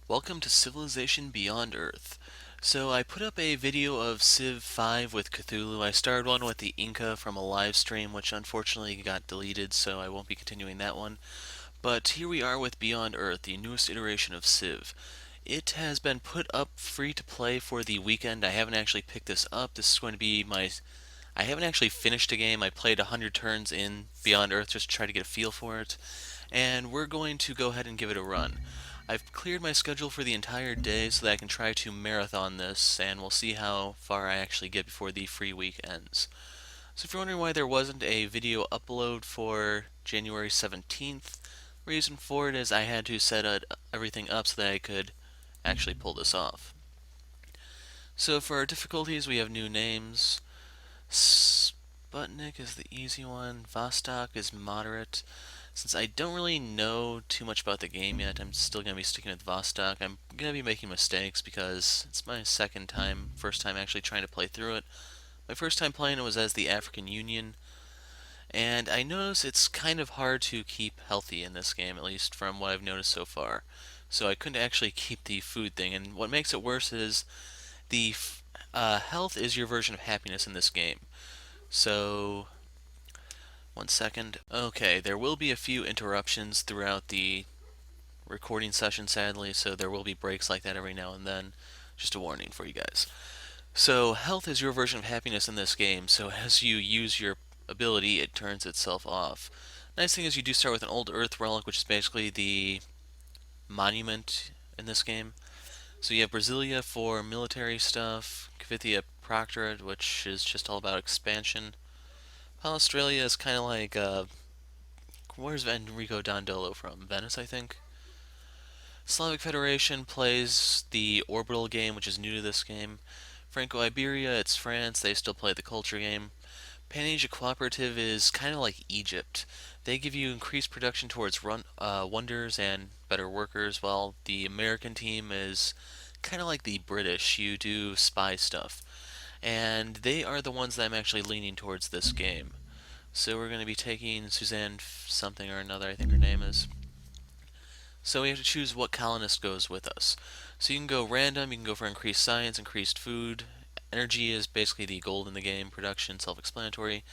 Welcome to Civilization Beyond Earth. So I put up a video of Civ 5 with Cthulhu. I started one with the Inca from a live stream, which unfortunately got deleted, so I won't be continuing that one. But here we are with Beyond Earth, the newest iteration of Civ. It has been put up free to play for the weekend. I haven't actually picked this up. This is going to be my... I haven't actually finished a game. I played 100 turns in Beyond Earth just to try to get a feel for it. And we're going to go ahead and give it a run. I've cleared my schedule for the entire day so that I can try to marathon this, and we'll see how far I actually get before the free week ends. So if you're wondering why there wasn't a video upload for January 17th, the reason for it is I had to set everything up so that I could actually pull this off. So for our difficulties, we have new names. Sputnik is the easy one. Vostok is moderate. Since I don't really know too much about the game yet, I'm still going to be sticking with Vostok. I'm going to be making mistakes because it's my first time actually trying to play through it. My first time playing it was as the African Union, and I notice it's kind of hard to keep healthy in this game, at least from what I've noticed so far. So I couldn't actually keep the food thing, and what makes it worse is the health is your version of happiness in this game. So, one second. Okay, there will be a few interruptions throughout the recording session, sadly, so there will be breaks like that every now and then. Just a warning for you guys. So, health is your version of happiness in this game, so as you use your ability, it turns itself off. Nice thing is you do start with an old Earth relic, which is basically the monument in this game. So you have Brasilia for military stuff, Cavithia Proctorate, which is just all about expansion. Australia is kind of like, where's Enrico Dandolo from? Venice, I think? Slavic Federation plays the Orbital game, which is new to this game. Franco-Iberia, it's France, they still play the culture game. Pan-Asia Cooperative is kind of like Egypt. They give you increased production towards wonders and better workers, while the American team is kind of like the British. You do spy stuff. And they are the ones that I'm actually leaning towards this game. So we're going to be taking Suzanne something or another, I think her name is. So we have to choose what colonist goes with us. So you can go random, you can go for increased science, increased food. Energy is basically the gold in the game, production, self-explanatory.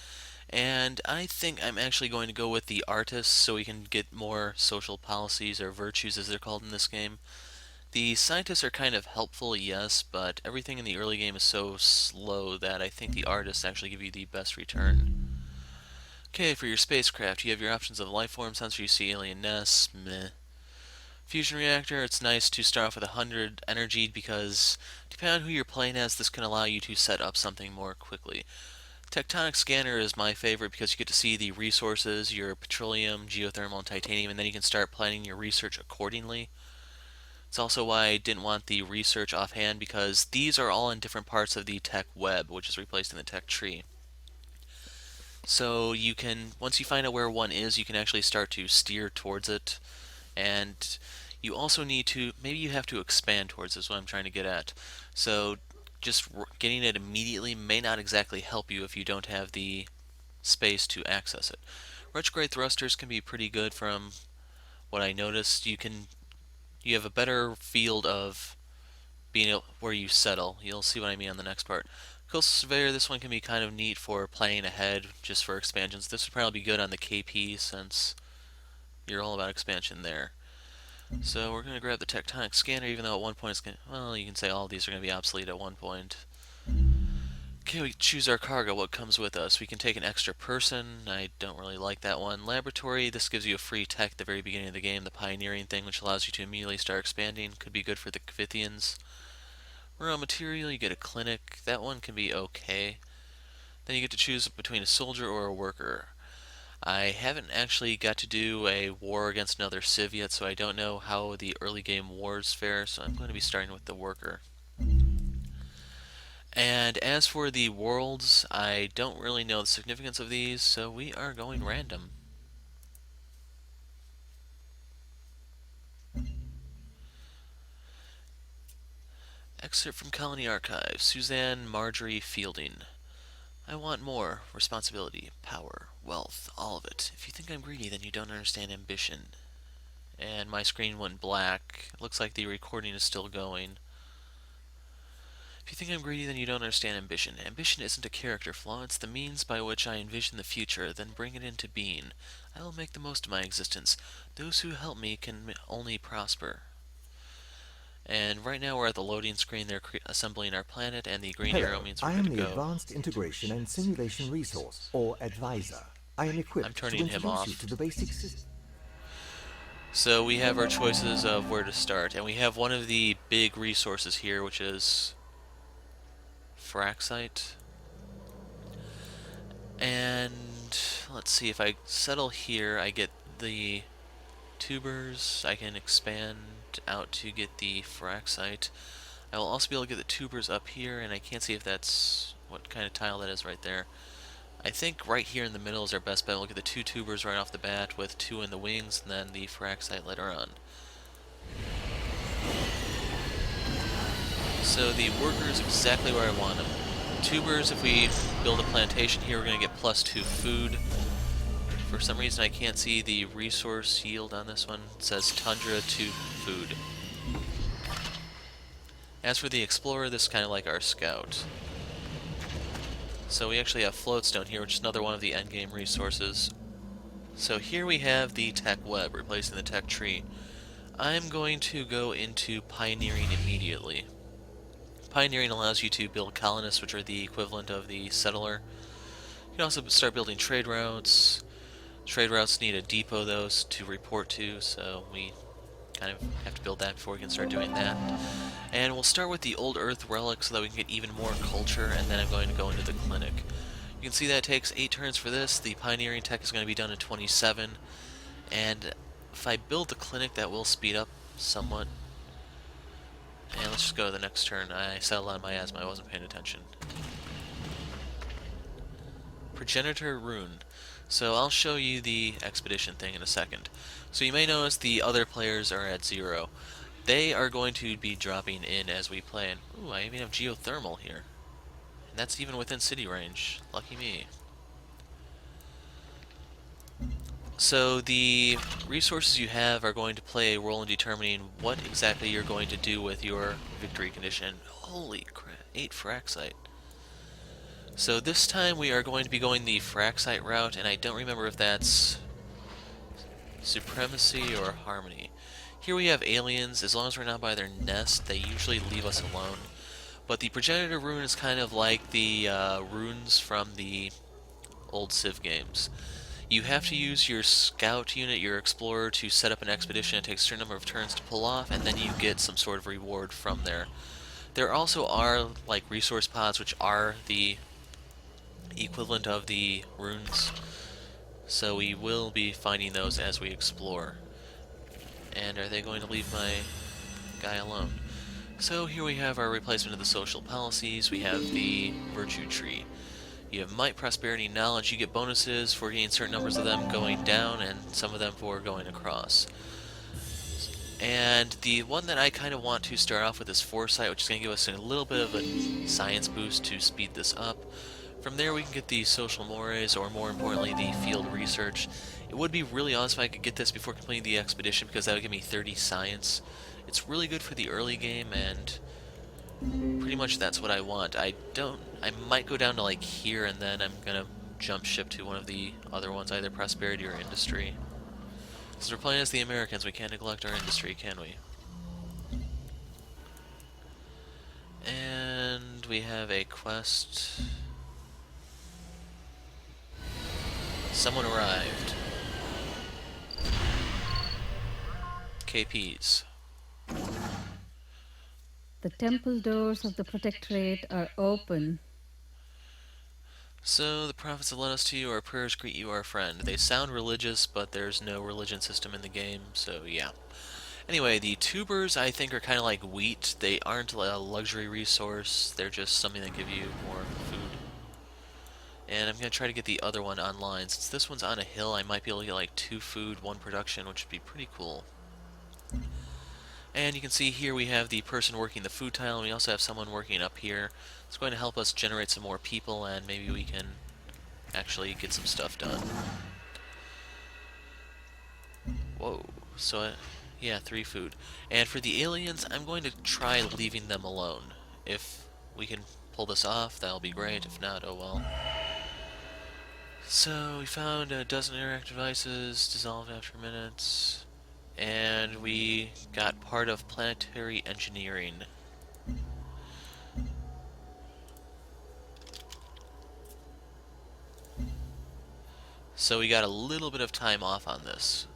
And I think I'm actually going to go with the artists so we can get more social policies or virtues as they're called in this game. The scientists are kind of helpful, yes, but everything in the early game is so slow that I think the artists actually give you the best return. Okay, for your spacecraft, you have your options of life form sensor, you see alien nests, meh. Fusion reactor, it's nice to start off with 100 energy because depending on who you're playing as, this can allow you to set up something more quickly. Tectonic scanner is my favorite because you get to see the resources, your petroleum, geothermal, and titanium, and then you can start planning your research accordingly. It's also why I didn't want the research offhand because these are all in different parts of the tech web, which is replaced in the tech tree. So you can, once you find out where one is, you can actually start to steer towards it. And you also need to, maybe you have to expand towards this, what I'm trying to get at. So just getting it immediately may not exactly help you if you don't have the space to access it. Retrograde thrusters can be pretty good from what I noticed. You have a better field of being able, where you settle. You'll see what I mean on the next part. Coastal Surveyor, this one can be kind of neat for planning ahead, just for expansions. This would probably be good on the KP since you're all about expansion there. So we're going to grab the Tectonic Scanner, even though at one point it's going to, well, you can say all of these are going to be obsolete at one point. Okay, we choose our cargo, what comes with us. We can take an extra person. I don't really like that one. Laboratory, this gives you a free tech at the very beginning of the game, the pioneering thing, which allows you to immediately start expanding. Could be good for the Kvithians. Raw material, you get a clinic. That one can be okay. Then you get to choose between a soldier or a worker. I haven't actually got to do a war against another civ yet, so I don't know how the early game wars fare, so I'm going to be starting with the worker. And as for the worlds, I don't really know the significance of these, so we are going random. Excerpt from Colony Archives. Suzanne Marjorie Fielding. I want more. Responsibility, power, wealth, all of it. If you think I'm greedy, then you don't understand ambition. And my screen went black. It looks like the recording is still going. If you think I'm greedy, then you don't understand ambition. Ambition isn't a character flaw, it's the means by which I envision the future, then bring it into being. I will make the most of my existence. Those who help me can only prosper. And right now we're at the loading screen. They're assembling our planet, and the green arrow Hello, means we're I good am to the go. Advanced Integration and Simulation Resource, or Advisor. I am I'm equipped to turning him introduce you off. to the basic system. So we have our choices of where to start, and we have one of the big resources here, which is Fraxite. And let's see, if I settle here, I get the tubers. I can expand out to get the Fraxite. I will also be able to get the tubers up here, and I can't see if that's what kind of tile that is right there. I think right here in the middle is our best bet. We'll get the 2 tubers right off the bat with 2 in the wings, and then the Fraxite later on. So the worker is exactly where I want them. Tubers, if we build a plantation here, we're going to get +2 food. For some reason I can't see the resource yield on this one. It says tundra to food. As for the explorer, this is kind of like our scout. So we actually have floatstone here, which is another one of the endgame resources. So here we have the tech web, replacing the tech tree. I'm going to go into pioneering immediately. Pioneering allows you to build colonists, which are the equivalent of the settler. You can also start building trade routes. Trade routes need a depot, though, to report to, so we kind of have to build that before we can start doing that. And we'll start with the old Earth relic so that we can get even more culture, and then I'm going to go into the clinic. You can see that it takes 8 turns for this. The pioneering tech is going to be done in 27, and if I build the clinic, that will speed up somewhat. And let's just go to the next turn. I settled on my asthma, I wasn't paying attention. Progenitor Rune. So I'll show you the expedition thing in a second. So you may notice the other players are at 0. They are going to be dropping in as we play. And ooh, I even have geothermal here. And that's even within city range. Lucky me. So the resources you have are going to play a role in determining what exactly you're going to do with your victory condition. Holy crap, 8 Fraxite. So this time we are going to be going the Fraxite route, and I don't remember if that's Supremacy or Harmony. Here we have aliens. As long as we're not by their nest, they usually leave us alone. But the Progenitor Rune is kind of like the runes from the old Civ games. You have to use your scout unit, your explorer, to set up an expedition. It takes a certain number of turns to pull off, and then you get some sort of reward from there. There also are like resource pods, which are the equivalent of the runes, so we will be finding those as we explore. And are they going to leave my guy alone? So here we have our replacement of the social policies. We have the virtue tree. You have might, prosperity, knowledge. You get bonuses for getting certain numbers of them going down, and some of them for going across. And the one that I kind of want to start off with is foresight, which is going to give us a little bit of a science boost to speed this up. From there we can get the social mores, or more importantly, the field research. It would be really awesome if I could get this before completing the expedition, because that would give me 30 science. It's really good for the early game, and pretty much that's what I want. I might go down to like here, and then I'm gonna jump ship to one of the other ones, either prosperity or industry. Since we're playing as the Americans, we can't neglect our industry, can we? And we have a quest. Someone arrived. KPs. The temple doors of the Protectorate are open. So, the prophets have led us to you, our prayers greet you, our friend. They sound religious, but there's no religion system in the game, so yeah. Anyway, the tubers, I think, are kind of like wheat. They aren't a luxury resource, they're just something that give you more food. And I'm going to try to get the other one online. Since this one's on a hill, I might be able to get like 2 food, 1 production, which would be pretty cool. And you can see here we have the person working the food tile, and we also have someone working up here. It's going to help us generate some more people, and maybe we can actually get some stuff done. Whoa. Yeah, 3 food. And for the aliens, I'm going to try leaving them alone. If we can pull this off, that'll be great. If not, oh well. So we found a dozen interact devices, dissolved after minutes, and we got part of planetary engineering. So we got a little bit of time off on this.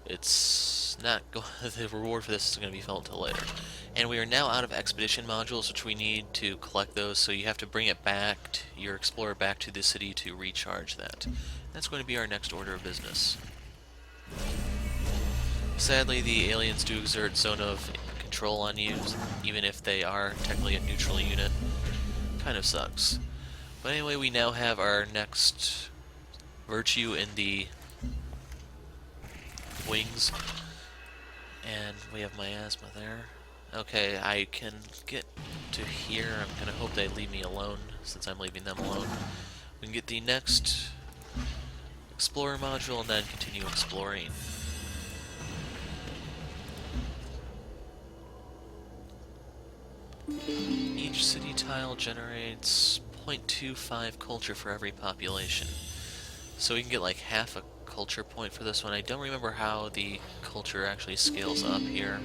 It's not going. The reward for this is going to be felt until later. And we are now out of expedition modules, which we need to collect those. So you have to bring it back, your explorer back to the city to recharge that. That's going to be our next order of business. Sadly, the aliens do exert zone of control on you, even if they are technically a neutral unit. Kind of sucks. But anyway, we now have our next virtue in the wings. And we have miasma there. Okay, I can get to here. I'm gonna hope they leave me alone, since I'm leaving them alone. We can get the next Explorer module and then continue exploring. Each city tile generates 0.25 culture for every population. So we can get like half a culture point for this one. I don't remember how the culture actually scales up here.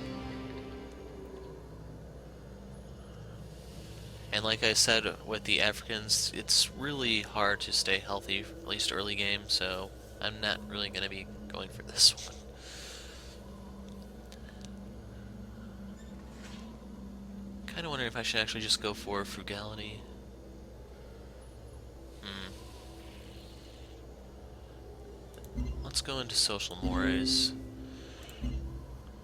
And like I said with the Africans, it's really hard to stay healthy, at least early game, so I'm not really going to be going for this one. Kind of wondering if I should actually just go for frugality. Let's go into social mores.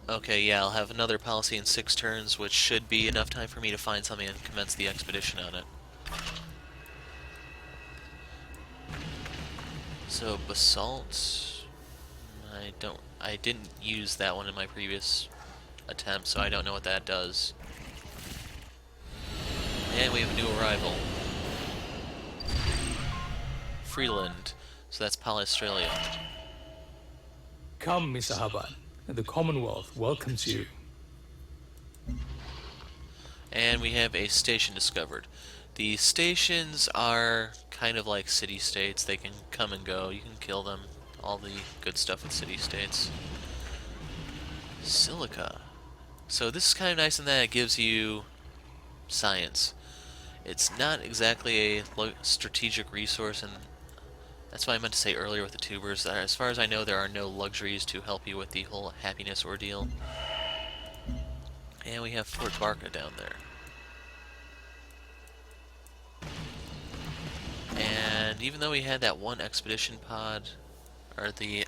Okay, yeah, I'll have another policy in 6 turns, which should be enough time for me to find something and commence the expedition on it. So, basalt... I didn't use that one in my previous attempt, so I don't know what that does. And we have a new arrival. Freeland. So that's Australia. Come, Mr. Hubbard. The Commonwealth welcomes you. And we have a station discovered. The stations are kind of like city-states. They can come and go. You can kill them. All the good stuff with city-states. Silica. So this is kind of nice in that it gives you science. It's not exactly a strategic resource, and that's what I meant to say earlier with the tubers. As far as I know, there are no luxuries to help you with the whole happiness ordeal. And we have Fort Barca down there. And even though we had that one expedition pod, or the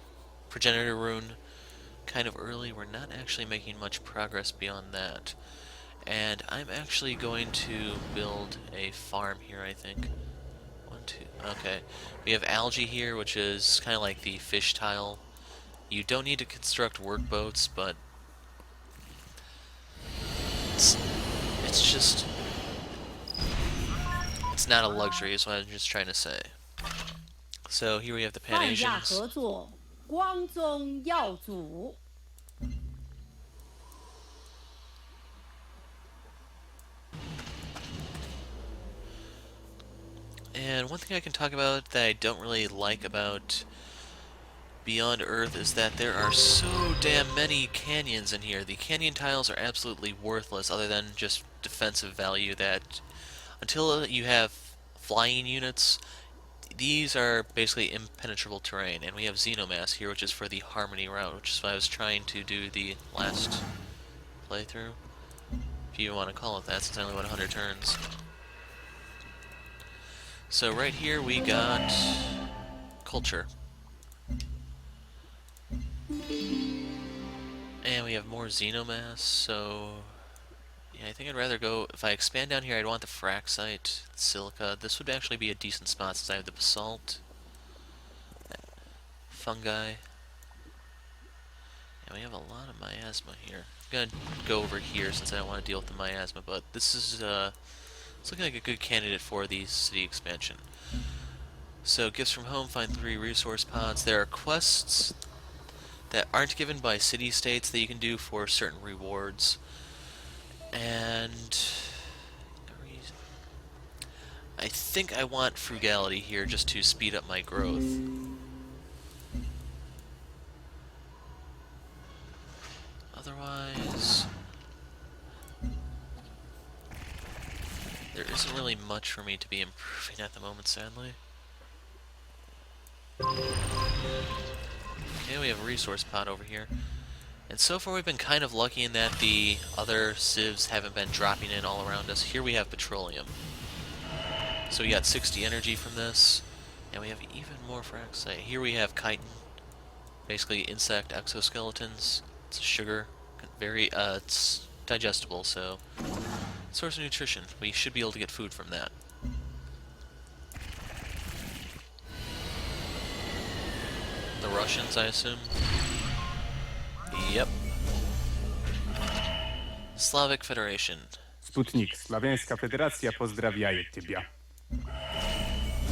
progenitor rune, kind of early, we're not actually making much progress beyond that. And I'm actually going to build a farm here, I think. 1, 2, okay. We have algae here, which is kind of like the fish tile. You don't need to construct workboats, but it's just... it's not a luxury, is what I'm just trying to say. So here we have the Pan 汉亚 Asians. 合作，光宗耀祖。And one thing I can talk about that I don't really like about Beyond Earth is that there are so damn many canyons in here. The canyon tiles are absolutely worthless other than just defensive value that until you have flying units, these are basically impenetrable terrain. And we have Xenomass here, which is for the Harmony route, which is what I was trying to do the last playthrough. If you want to call it that, since I only went 100 turns. So right here we got culture. And we have more Xenomass, so yeah, I think I'd rather go, if I expand down here, I'd want the Fraxite, Silica. This would actually be a decent spot since I have the Basalt, Fungi, and we have a lot of miasma here. I'm gonna go over here since I don't want to deal with the miasma, but this is, it's looking like a good candidate for the city expansion. So, gifts from home, find 3 resource pods. There are quests that aren't given by city-states that you can do for certain rewards. And I think I want frugality here just to speed up my growth. Otherwise, there isn't really much for me to be improving at the moment, sadly. Okay, we have a resource pod over here. And so far we've been kind of lucky in that the other civs haven't been dropping in all around us. Here we have petroleum. So we got 60 energy from this. And we have even more fraxite. Here we have chitin. Basically insect exoskeletons. It's sugar. It's digestible, so source of nutrition. We should be able to get food from that. The Russians, I assume? Yep. Slavic Federation. Sputnik, Sławiańska Federacja pozdrawiaje Ciebie.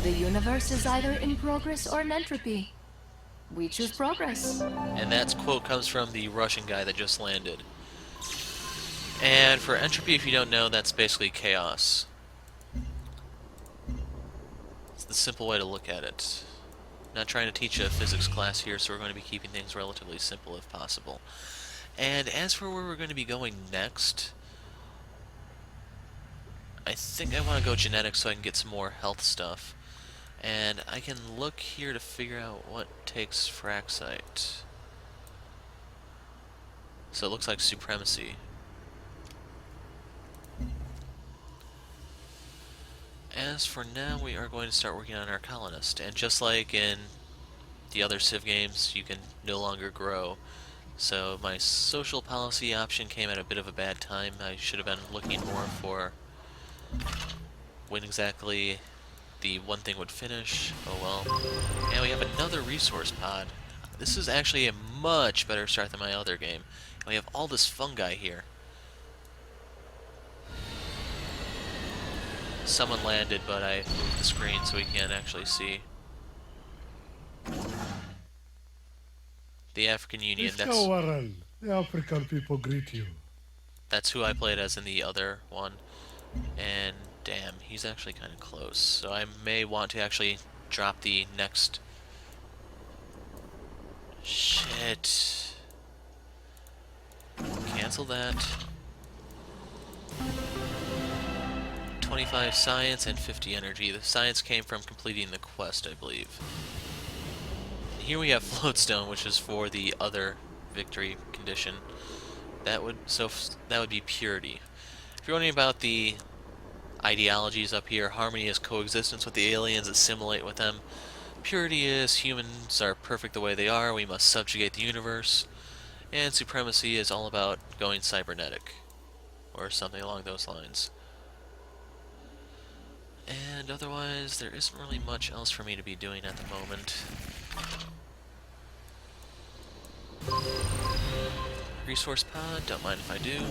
The universe is either in progress or in entropy. We choose progress. And that quote comes from the Russian guy that just landed. And for entropy, if you don't know, that's basically chaos. It's the simple way to look at it. Not trying to teach a physics class here, so we're going to be keeping things relatively simple if possible. And as for where we're going to be going next, I think I want to go genetics so I can get some more health stuff. And I can look here to figure out what takes fraxite. So it looks like supremacy. As for now, we are going to start working on our colonist. And just like in the other Civ games, you can no longer grow. So my social policy option came at a bit of a bad time. I should have been looking more for when exactly the one thing would finish. Oh well. And we have another resource pod. This is actually a much better start than my other game. And we have all this fungi here. Someone landed, but I moved the screen so we can't actually see. The African Union, Warren, the African people greet you. that's who I played as in the other one. And damn, he's actually kind of close. So I may want to actually drop the next... Shit. Cancel that. 25 science and 50 energy. The science came from completing the quest, I believe. Here we have floatstone, which is for the other victory condition. That would be purity. If you're wondering about the ideologies up here, harmony is coexistence with the aliens, assimilate with them. Purity is humans are perfect the way they are, we must subjugate the universe. And supremacy is all about going cybernetic, or something along those lines. And otherwise, there isn't really much else for me to be doing at the moment. Resource pod, don't mind if I do.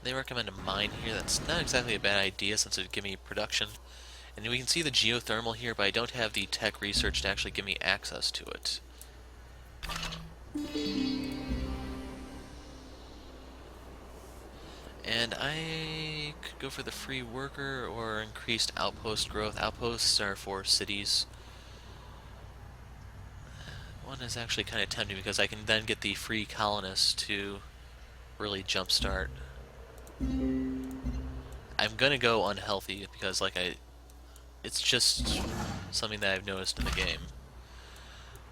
They recommend a mine here. That's not exactly a bad idea since it would give me production. And we can see the geothermal here, but I don't have the tech research to actually give me access to it. And I could go for the free worker or increased outpost growth. Outposts are for cities. One is actually kind of tempting because I can then get the free colonists to really jumpstart. I'm gonna go unhealthy because it's just something that I've noticed in the game.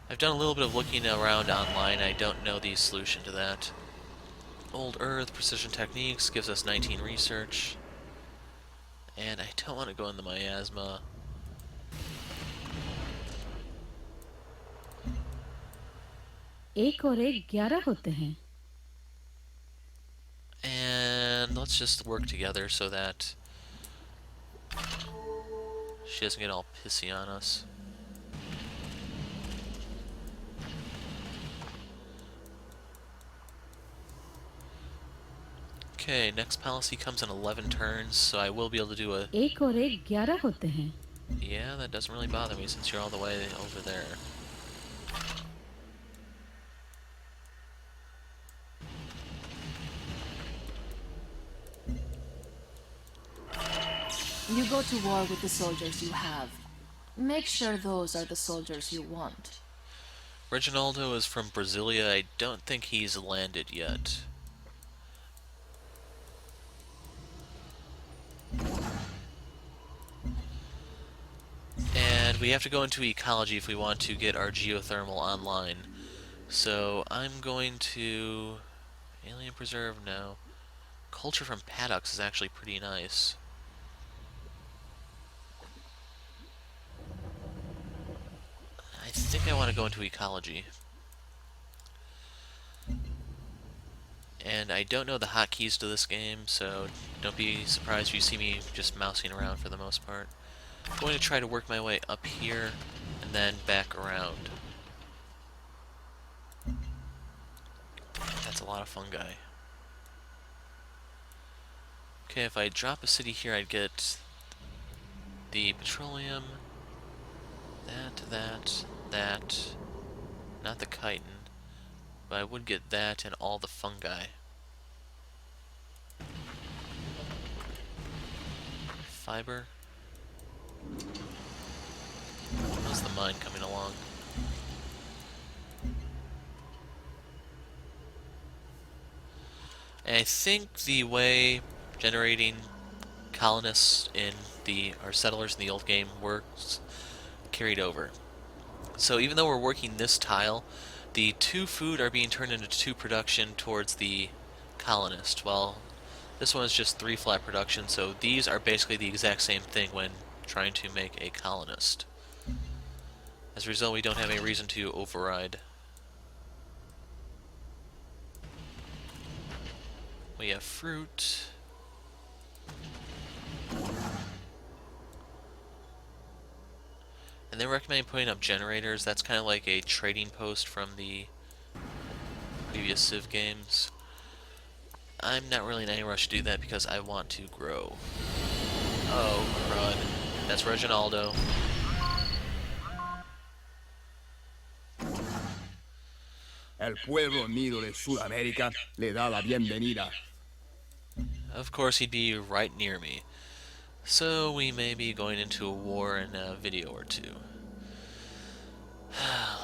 I've done a little bit of looking around online. I don't know the solution to that. Old Earth, Precision Techniques, gives us 19 research. And I don't want to go into miasma. एक और एक 11 होते हैं. And let's just work together so that she doesn't get all pissy on us. Okay, next policy comes in 11 turns, so I will be able to do a... एक और एक 11 होते हैं. Yeah, that doesn't really bother me since you're all the way over there. You go to war with the soldiers you have. Make sure those are the soldiers you want. Reginaldo is from Brasilia. I don't think he's landed yet. And we have to go into ecology if we want to get our geothermal online. So I'm going to... Alien Preserve? No. Culture from paddocks is actually pretty nice. I think I want to go into ecology. And I don't know the hotkeys to this game, so don't be surprised if you see me just mousing around for the most part. I'm going to try to work my way up here and then back around. That's a lot of fungi. Okay, if I drop a city here, I'd get the petroleum, that, not the chitin, but I would get that and all the fungi. Fiber. How's the mine coming along? And I think the way generating colonists in our settlers in the old game works carried over. So even though we're working this tile, the 2 food are being turned into 2 production towards the colonist, while this one is just 3 flat production, so these are basically the exact same thing when trying to make a colonist. As a result, we don't have any reason to override. We have fruit. And they recommend putting up generators. That's kind of like a trading post from the previous Civ games. I'm not really in any rush to do that because I want to grow. Oh, crud. That's Reginaldo. El pueblo unido de Sudamérica le da la bienvenida. Of course, he'd be right near me. So we may be going into a war in a video or two.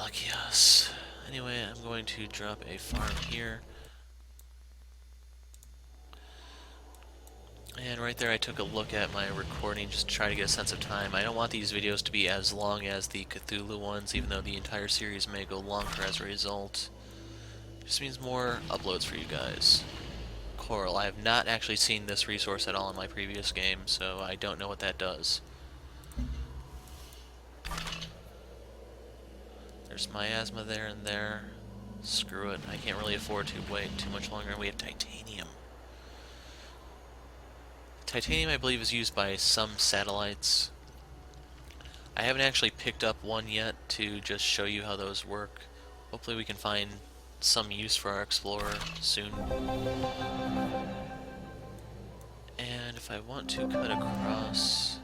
Lucky us. Anyway, I'm going to drop a farm here. And right there I took a look at my recording just to try to get a sense of time. I don't want these videos to be as long as the Cthulhu ones, even though the entire series may go longer as a result. Just means more uploads for you guys. Coral. I have not actually seen this resource at all in my previous game, so I don't know what that does. There's miasma there and there. Screw it. I can't really afford to wait too much longer. We have titanium. Titanium, I believe, is used by some satellites. I haven't actually picked up one yet to just show you how those work. Hopefully we can find some use for our explorer soon. And if I want to cut across,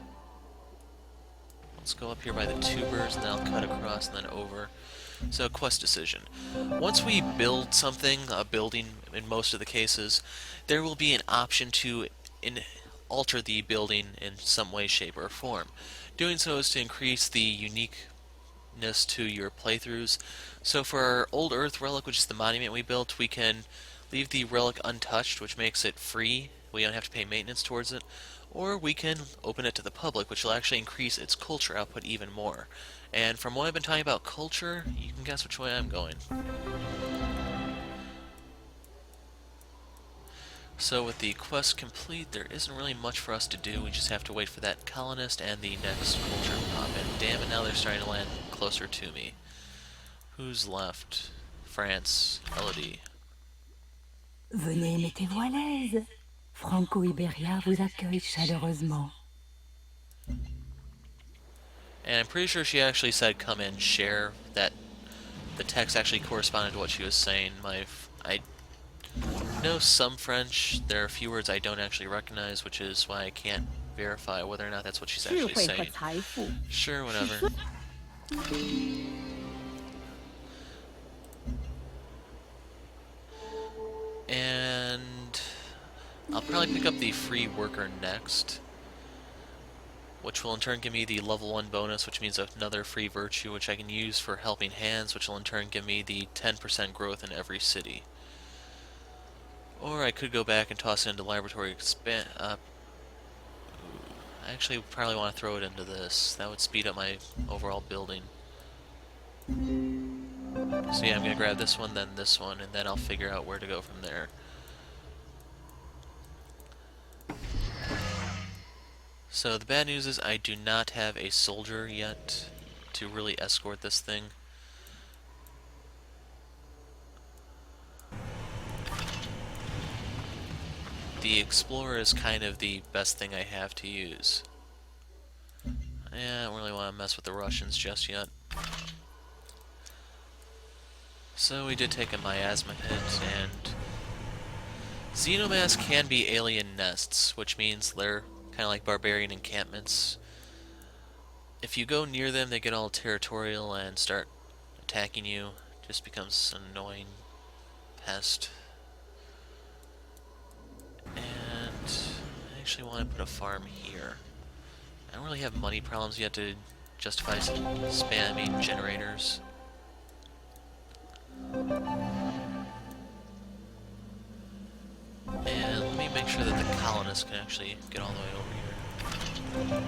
let's go up here by the tubers and then I'll cut across and then over. So, quest decision. Once we build something, a building in most of the cases, there will be an option to alter the building in some way, shape, or form. Doing so is to increase the uniqueness to your playthroughs. So for our Old Earth relic, which is the monument we built, we can leave the relic untouched, which makes it free. We don't have to pay maintenance towards it. Or we can open it to the public, which will actually increase its culture output even more. And from what I've been talking about culture, you can guess which way I'm going. So with the quest complete, there isn't really much for us to do. We just have to wait for that colonist and the next culture to pop in. Damn it, now they're starting to land closer to me. Who's left? France, Elodie. Venez, mettez-vous à l'aise. Franco-Iberia vous accueille chaleureusement. And I'm pretty sure she actually said come in, share, that the text actually corresponded to what she was saying. I know some French. There are a few words I don't actually recognize, which is why I can't verify whether or not that's what she's actually saying. Sure, whatever. And I'll probably pick up the free worker next. which will in turn give me the level 1 bonus, which means another free virtue, which I can use for helping hands, which will in turn give me the 10% growth in every city. Or I could go back and toss it into laboratory expand. I actually probably want to throw it into this. That would speed up my overall building. So yeah, I'm going to grab this one, then this one, and then I'll figure out where to go from there. So the bad news is I do not have a soldier yet to really escort this thing. The Explorer is kind of the best thing I have to use. I don't really want to mess with the Russians just yet. So we did take a miasma hit, and Xenomass can be alien nests, which means they're kind of like barbarian encampments. If you go near them, they get all territorial and start attacking you. Just becomes an annoying pest. And I actually want to put a farm here. I don't really have money problems yet to justify spamming generators. And let me make sure that the colonists can actually get all the way over here.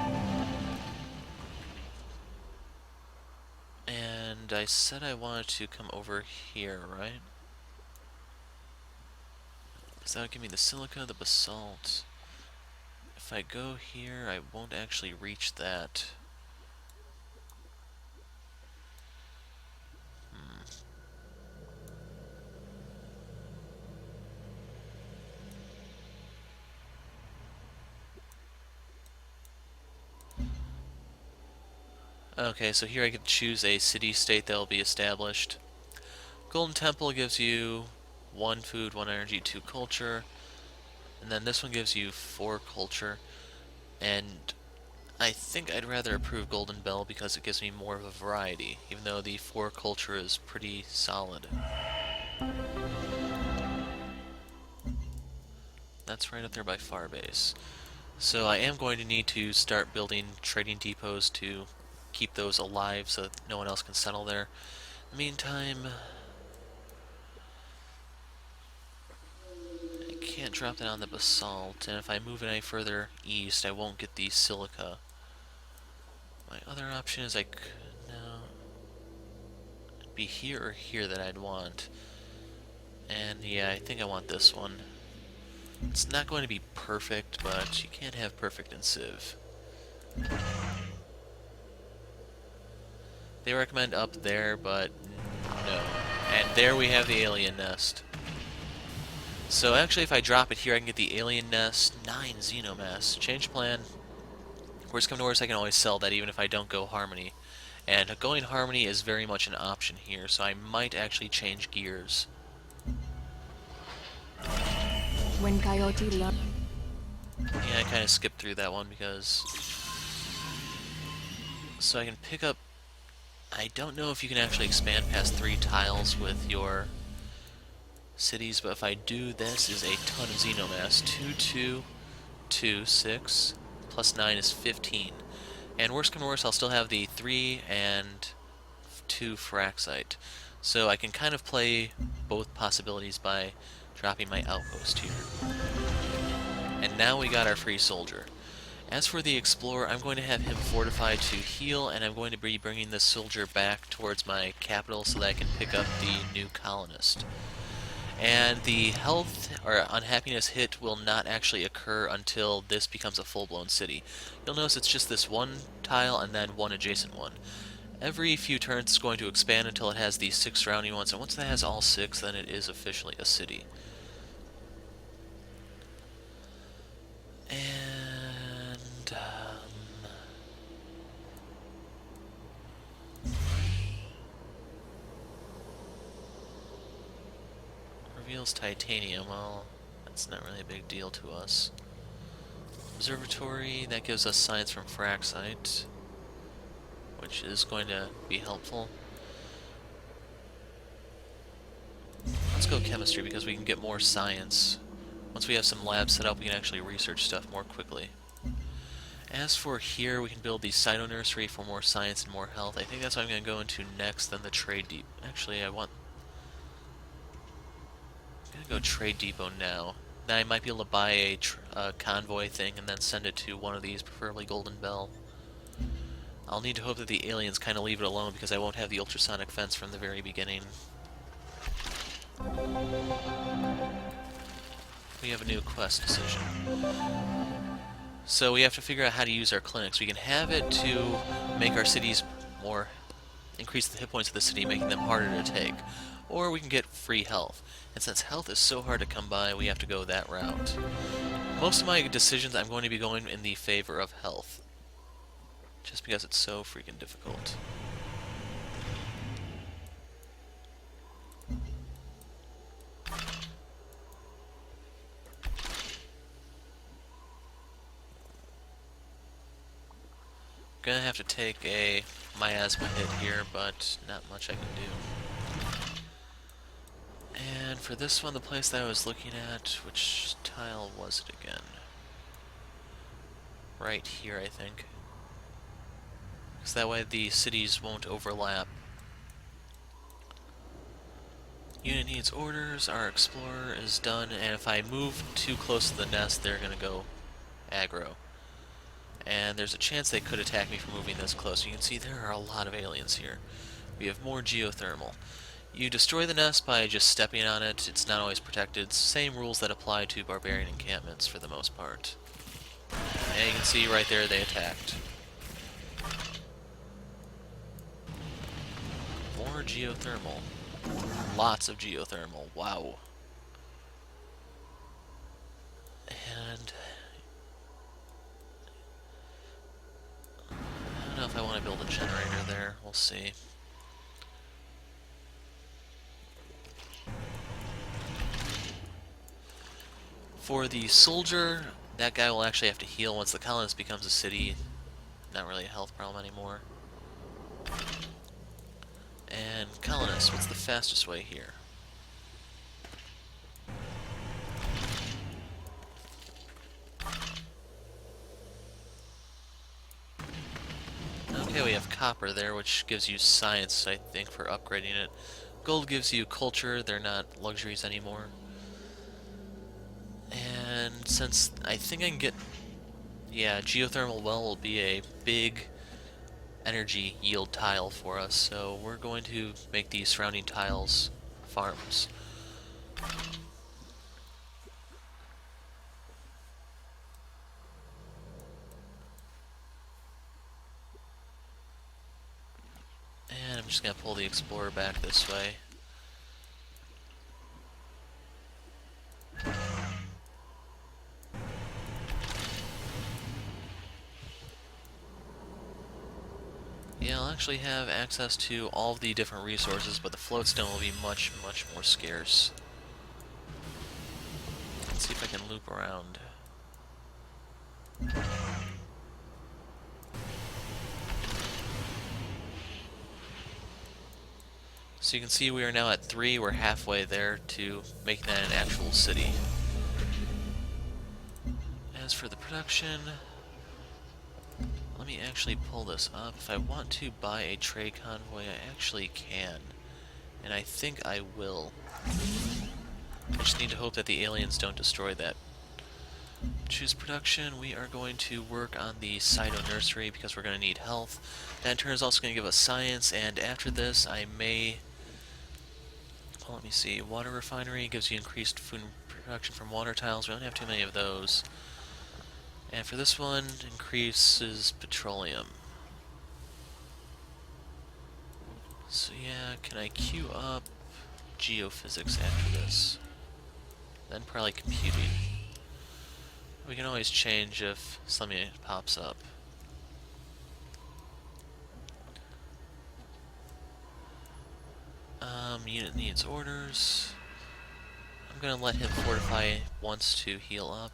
And I said I wanted to come over here, right? Because that would give me the silica, the basalt. If I go here, I won't actually reach that. Okay, so here I can choose a city-state that will be established. Golden Temple gives you 1 food, 1 energy, 2 culture. And then this one gives you 4 culture. And I think I'd rather approve Golden Bell because it gives me more of a variety, even though the 4 culture is pretty solid. That's right up there by Farbase. So I am going to need to start building trading depots to keep those alive so that no one else can settle there. In the meantime, I can't drop that on the basalt, and if I move it any further east, I won't get the silica. My other option is no, it'd be here or here that I'd want. And yeah, I think I want this one. It's not going to be perfect, but you can't have perfect in Civ. They recommend up there, but no. And there we have the alien nest. So actually, if I drop it here, I can get the alien nest, 9 Xenomass. Change plan. Worst come to worst, I can always sell that even if I don't go Harmony. And going Harmony is very much an option here, so I might actually change gears. When Coyote learned. Yeah, I kind of skipped through that one because... So I can pick up... I don't know if you can actually expand past 3 tiles with your cities, but if I do, this is a ton of Xenomass. 2, 2, 2, 6, plus 9 is 15. And worst come to worst, I'll still have the 3 and 2 Fraxite. So I can kind of play both possibilities by dropping my outpost here. And now we got our free soldier. As for the Explorer, I'm going to have him fortified to heal, and I'm going to be bringing this soldier back towards my capital so that I can pick up the new colonist. And the health or unhappiness hit will not actually occur until this becomes a full-blown city. You'll notice it's just this one tile and then one adjacent one. Every few turns it's going to expand until it has the 6 surrounding ones, and once that has all 6, then it is officially a city. And reveals titanium. Well, that's not really a big deal to us. Observatory, that gives us science from Fraxite, which is going to be helpful. Let's go chemistry because we can get more science. Once we have some labs set up, we can actually research stuff more quickly. As for here, we can build the Cyto Nursery for more science and more health. I think that's what I'm going to go into next, then the Trade Depot. Actually, I'm going to go Trade Depot now. Now I might be able to buy a convoy thing and then send it to one of these, preferably Golden Bell. I'll need to hope that the aliens kind of leave it alone because I won't have the ultrasonic fence from the very beginning. We have a new quest decision. So we have to figure out how to use our clinics. We can have it to make our cities more... increase the hit points of the city, making them harder to take. Or we can get free health. And since health is so hard to come by, we have to go that route. Most of my decisions I'm going to be going in the favor of health. Just because it's so freaking difficult. Gonna have to take a miasma hit here, but not much I can do. And for this one, the place that I was looking at, which tile was it again? Right here, I think. Because that way the cities won't overlap. Unit needs orders, our explorer is done, and if I move too close to the nest, they're gonna go aggro. And there's a chance they could attack me for moving this close. You can see there are a lot of aliens here. We have more geothermal. You destroy the nest by just stepping on it. It's not always protected. Same rules that apply to barbarian encampments for the most part. And you can see right there they attacked. More geothermal. Lots of geothermal. Wow. And I don't know if I want to build a generator there. We'll see. For the soldier, that guy will actually have to heal once the colonist becomes a city. Not really a health problem anymore. And colonists, what's the fastest way here? Okay, we have copper there, which gives you science, I think, for upgrading it. Gold gives you culture, they're not luxuries anymore. And since I think I can get... yeah, geothermal well will be a big energy yield tile for us, so we're going to make these surrounding tiles farms. And I'm just going to pull the explorer back this way. Yeah, I'll actually have access to all of the different resources, but the floatstone will be much, much more scarce. Let's see if I can loop around. So you can see we are now at 3, we're halfway there to making that an actual city. As for the production, let me actually pull this up. If I want to buy a trade convoy, I actually can. And I think I will. I just need to hope that the aliens don't destroy that. Choose production. We are going to work on the Cyto Nursery because we're going to need health. That in turn is also going to give us science, and after this I may... well, let me see. Water refinery gives you increased food production from water tiles. We don't have too many of those. And for this one, increases petroleum. So yeah, can I queue up geophysics after this? Then probably computing. We can always change if something pops up. Unit needs orders. I'm gonna let him fortify once to heal up.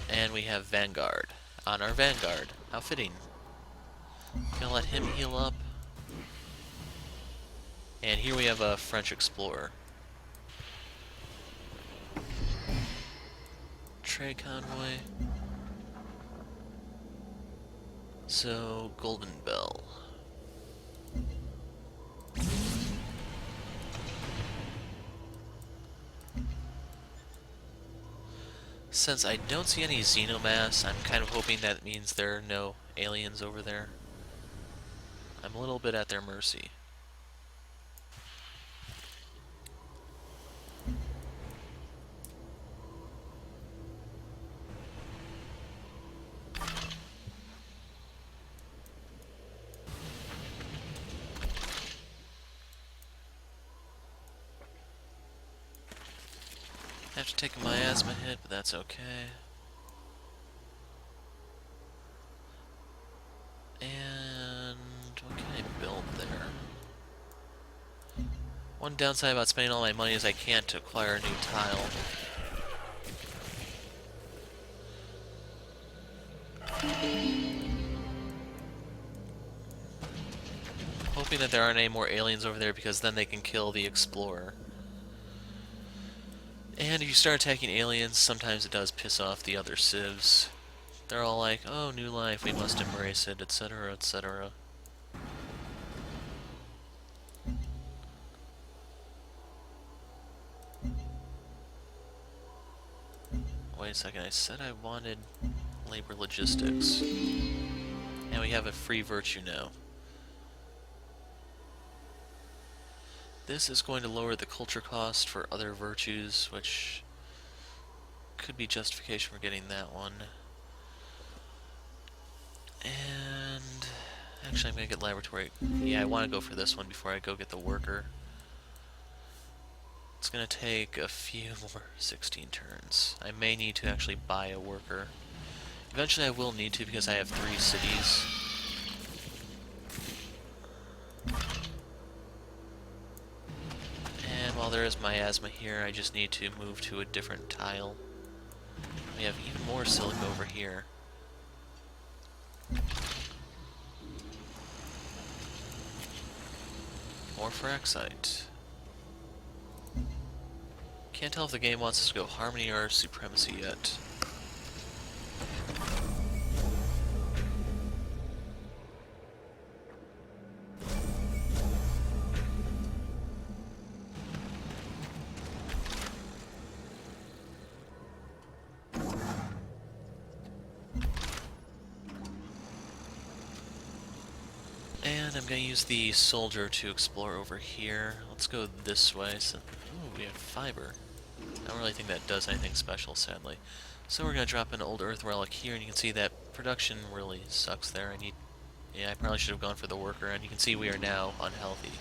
And we have Vanguard on our Vanguard. How fitting. Gonna let him heal up. And here we have a French explorer. Trade convoy. So, Golden Bell. Since I don't see any Xenomass, I'm kind of hoping that means there are no aliens over there. I'm a little bit at their mercy. I have to take a miasma hit, but that's okay. And what can I build there? One downside about spending all my money is I can't acquire a new tile. Hoping that there aren't any more aliens over there because then they can kill the explorer. And if you start attacking aliens, sometimes it does piss off the other civs. They're all like, oh, new life, we must embrace it, etc., etc. Wait a second, I said I wanted labor logistics. And we have a free virtue now. This is going to lower the culture cost for other virtues, which could be justification for getting that one. And actually I'm going to get laboratory. Yeah, I want to go for this one before I go get the worker. It's going to take a few more 16 turns. I may need to actually buy a worker. Eventually I will need to because I have 3 cities. And while there is miasma here, I just need to move to a different tile. We have even more silica over here. More Fraxite. Can't tell if the game wants us to go Harmony or Supremacy yet. And I'm going to use the soldier to explore over here. Let's go this way. So, ooh, we have fiber. I don't really think that does anything special, sadly. So we're going to drop an old earth relic here, and you can see that production really sucks there. Yeah, I probably should have gone for the worker, and you can see we are now unhealthy.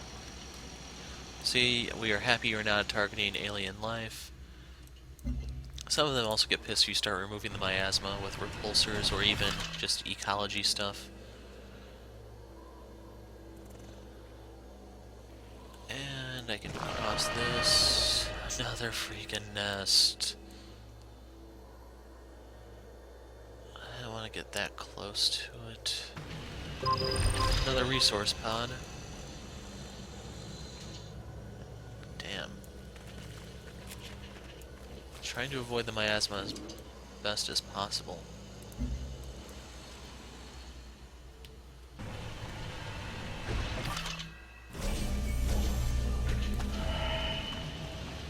See, we are happy we're not targeting alien life. Some of them also get pissed if you start removing the miasma with repulsors or even just ecology stuff. And I can cross this. Another freaking nest. I don't want to get that close to it. Another resource pod. Damn. Trying to avoid the miasma as best as possible.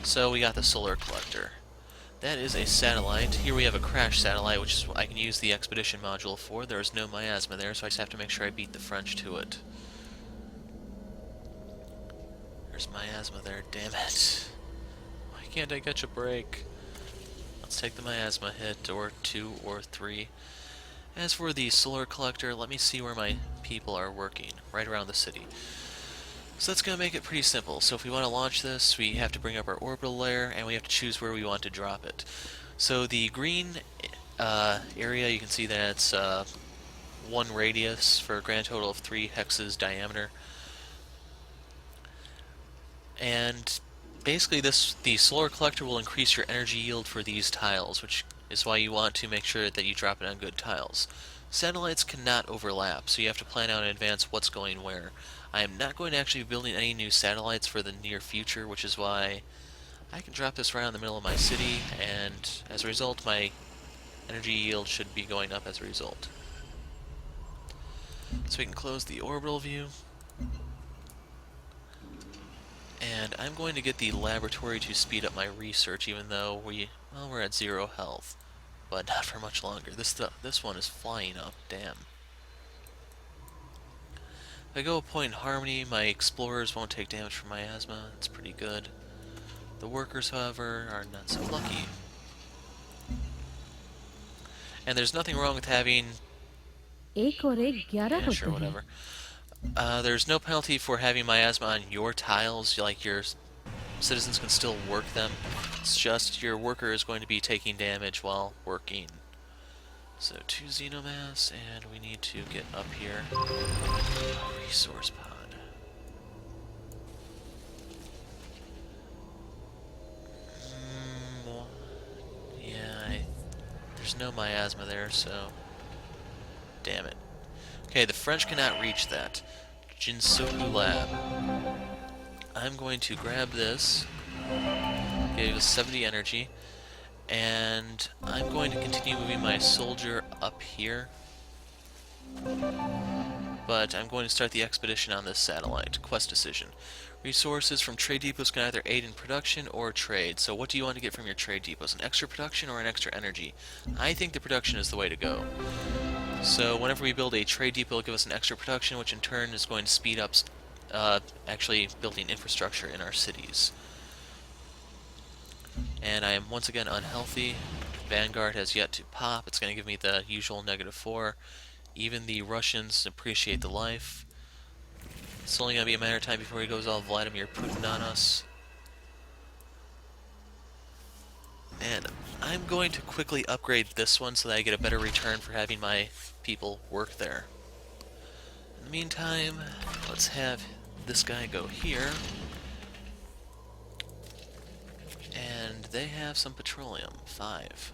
So we got the solar collector. That is a satellite. Here we have a crash satellite, which is what I can use the expedition module for. There is no miasma there, so I just have to make sure I beat the French to it. There's miasma there, damn it. Why can't I catch a break? Let's take the miasma hit, or 2 or 3. As for the solar collector, let me see where my people are working. Right around the city. So that's going to make it pretty simple. So if we want to launch this, we have to bring up our orbital layer, and we have to choose where we want to drop it. So the green area, you can see that it's 1 radius for a grand total of 3 hexes diameter. And basically the solar collector will increase your energy yield for these tiles, which is why you want to make sure that you drop it on good tiles. Satellites cannot overlap, so you have to plan out in advance what's going where. I am not going to actually be building any new satellites for the near future, which is why I can drop this right in the middle of my city, and as a result, my energy yield should be going up as a result. So we can close the orbital view. And I'm going to get the laboratory to speed up my research, even though we're at 0 health. But not for much longer. This one is flying up, damn. If I go a point in harmony, my explorers won't take damage from miasma. It's pretty good. The workers, however, are not so lucky. And there's nothing wrong with having... एक और एक 11 Yeah, sure, होते हैं. whatever. There's no penalty for having miasma on your tiles, like your citizens can still work them. It's just your worker is going to be taking damage while working. So 2 Xenomass, and we need to get up here. Resource pod. Well, yeah, there's no miasma there, so... Damn it. Okay, the French cannot reach that. Jinsoku Lab. I'm going to grab this. Give us 70 energy. And I'm going to continue moving my soldier up here. But I'm going to start the expedition on this satellite. Quest decision. Resources from trade depots can either aid in production or trade. So what do you want to get from your trade depots? An extra production or an extra energy? I think the production is the way to go. So whenever we build a trade depot, it'll give us an extra production, which in turn is going to speed up actually building infrastructure in our cities. And I am once again unhealthy. Vanguard has yet to pop. It's going to give me the usual -4. Even the Russians appreciate the life. It's only going to be a matter of time before he goes all Vladimir Putin on us. And I'm going to quickly upgrade this one so that I get a better return for having my people work there. In the meantime, let's have this guy go here. And they have some petroleum, 5.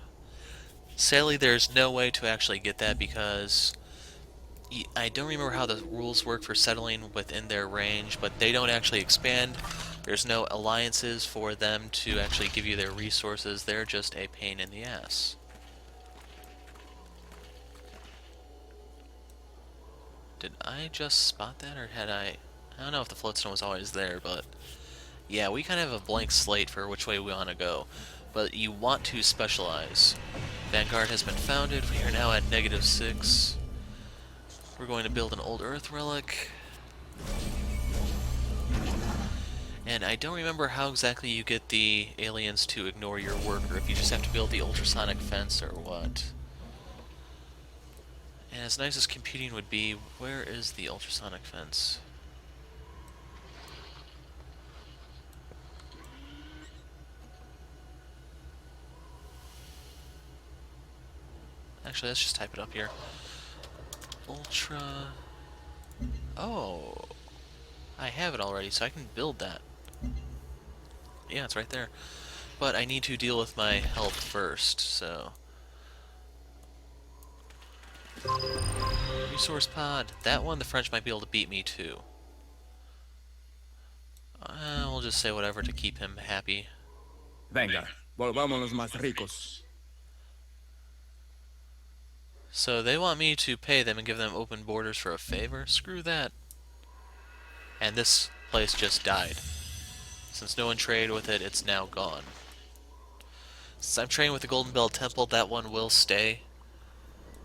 Sadly, there's no way to actually get that because I don't remember how the rules work for settling within their range, but they don't actually expand. There's no alliances for them to actually give you their resources. They're just a pain in the ass. Did I just spot that, or had I don't know if the floatstone was always there, but yeah, we kind of have a blank slate for which way we want to go. But you want to specialize. Vanguard has been founded. We are now at -6. We're going to build an old Earth relic. And I don't remember how exactly you get the aliens to ignore your worker, if you just have to build the ultrasonic fence or what. And as nice as computing would be, where is the ultrasonic fence? Actually, let's just type it up here. Ultra... Oh! I have it already, so I can build that. Yeah, it's right there. But I need to deal with my health first, so... Resource pod. That one, the French might be able to beat me too. We'll just say whatever to keep him happy. Venga, volvámonos más ricos. So they want me to pay them and give them open borders for a favor? Screw that. And this place just died. Since no one traded with it, it's now gone. Since I'm trading with the Golden Bell Temple, that one will stay.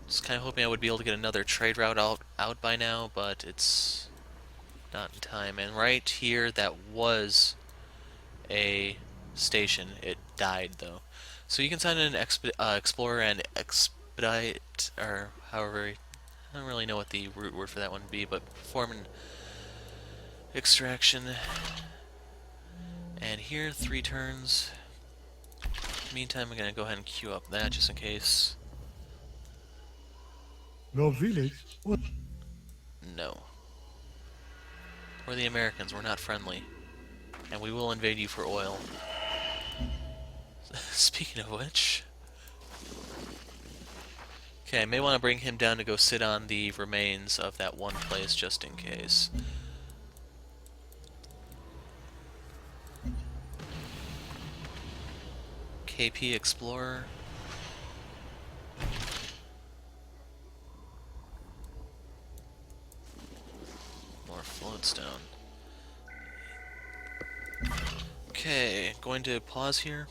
Just kind of hoping I would be able to get another trade route out by now, but it's not in time. And right here, that was a station. It died, though. So you can send in an explorer and expedite, or however, I don't really know what the root word for that one would be, but perform an extraction. And here, 3 turns. Meantime, I'm going to go ahead and queue up that just in case. No village? What? No. We're the Americans, we're not friendly. And we will invade you for oil. Speaking of which... Okay, I may want to bring him down to go sit on the remains of that one place just in case. KP Explorer. lodestone. Okay, going to pause here.